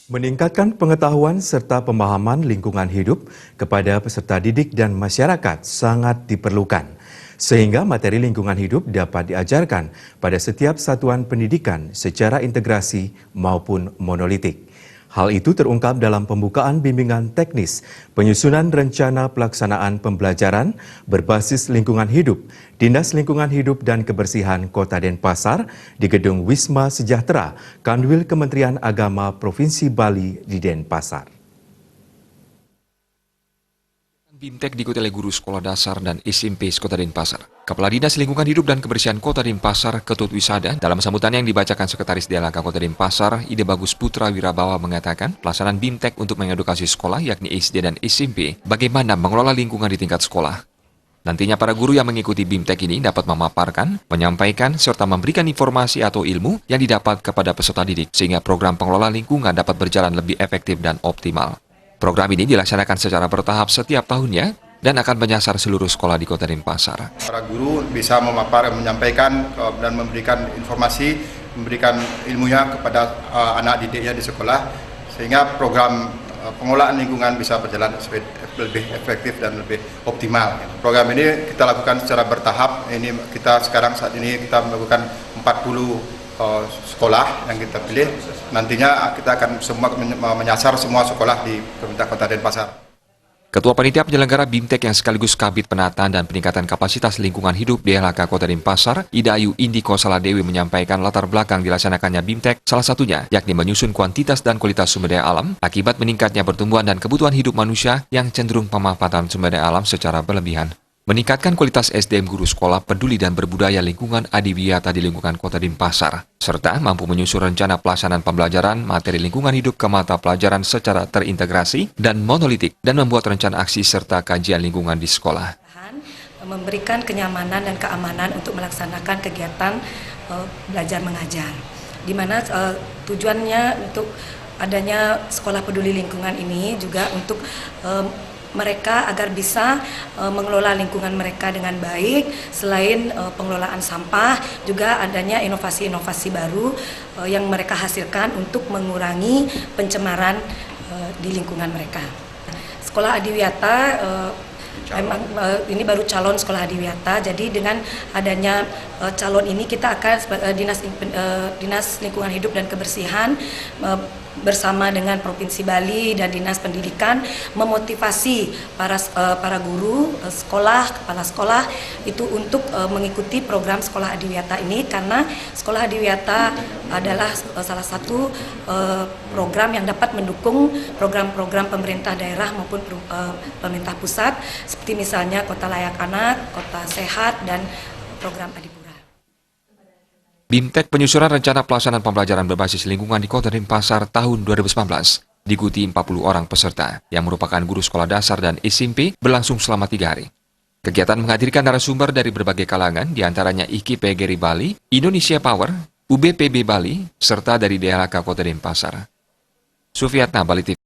Meningkatkan pengetahuan serta pemahaman lingkungan hidup kepada peserta didik dan masyarakat sangat diperlukan, sehingga materi lingkungan hidup dapat diajarkan pada setiap satuan pendidikan secara integrasi maupun monolitik. Hal itu terungkap dalam pembukaan bimbingan teknis penyusunan rencana pelaksanaan pembelajaran berbasis lingkungan hidup Dinas Lingkungan Hidup dan Kebersihan Kota Denpasar di Gedung Wisma Sejahtera, Kanwil Kementerian Agama Provinsi Bali di Denpasar. BIMTEK diikuti oleh guru sekolah dasar dan SMP Kota Denpasar. Kepala Dinas Lingkungan Hidup dan Kebersihan Kota Denpasar, Ketut Wisada, dalam sambutan yang dibacakan Sekretaris DLHK Kota Denpasar, Ide Bagus Putra Wirabawa mengatakan, pelaksanaan BIMTEK untuk mengedukasi sekolah, yakni SD dan SMP, bagaimana mengelola lingkungan di tingkat sekolah. Nantinya para guru yang mengikuti BIMTEK ini dapat memaparkan, menyampaikan, serta memberikan informasi atau ilmu yang didapat kepada peserta didik, sehingga program pengelola lingkungan dapat berjalan lebih efektif dan optimal. Program ini dilaksanakan secara bertahap setiap tahunnya dan akan menyasar seluruh sekolah di Kota Denpasar. Para guru bisa menyampaikan dan memberikan informasi, memberikan ilmunya kepada anak didiknya di sekolah, sehingga program pengelolaan lingkungan bisa berjalan lebih efektif dan lebih optimal. Program ini kita lakukan secara bertahap. Saat ini kita melakukan 40 sekolah yang kita pilih. Nantinya kita akan menyasar semua sekolah di pemerintah Kota Denpasar. Ketua Panitia Penyelenggara BIMTEK yang sekaligus Kabid Penataan dan Peningkatan Kapasitas Lingkungan Hidup DLHK Kota Denpasar, Ida Ayu Indiko Saladewi menyampaikan latar belakang dilaksanakannya BIMTEK, salah satunya yakni menyusun kuantitas dan kualitas sumber daya alam akibat meningkatnya pertumbuhan dan kebutuhan hidup manusia yang cenderung pemanfaatan sumber daya alam secara berlebihan. Meningkatkan kualitas SDM guru sekolah peduli dan berbudaya lingkungan adiwiyata di lingkungan Kota Denpasar, serta mampu menyusun rencana pelaksanaan pembelajaran materi lingkungan hidup ke mata pelajaran secara terintegrasi dan monolitik, dan membuat rencana aksi serta kajian lingkungan di sekolah. Memberikan kenyamanan dan keamanan untuk melaksanakan kegiatan belajar mengajar, di mana tujuannya untuk adanya sekolah peduli lingkungan ini juga untuk mereka agar bisa mengelola lingkungan mereka dengan baik. Selain pengelolaan sampah, juga adanya inovasi-inovasi baru yang mereka hasilkan untuk mengurangi pencemaran di lingkungan mereka. Sekolah Adiwiyata memang ini baru calon sekolah Adiwiyata, jadi dengan adanya calon ini kita akan Dinas Lingkungan Hidup dan Kebersihan bersama dengan Provinsi Bali dan Dinas Pendidikan memotivasi para guru sekolah, kepala sekolah itu untuk mengikuti program sekolah Adiwiyata ini, karena sekolah Adiwiyata adalah salah satu program yang dapat mendukung program-program pemerintah daerah maupun pemerintah pusat, seperti misalnya Kota Layak Anak, Kota Sehat, dan program Adipura. BIMTEK penyusunan rencana pelaksanaan pembelajaran berbasis lingkungan di Kota Denpasar tahun 2019 diikuti 40 orang peserta yang merupakan guru sekolah dasar dan SMP berlangsung selama 3 hari. Kegiatan menghadirkan narasumber dari berbagai kalangan, diantaranya IKI PGRI Bali, Indonesia Power, UBPB Bali, serta dari DLHK Kota Denpasar. Sufiatna, Bali TV.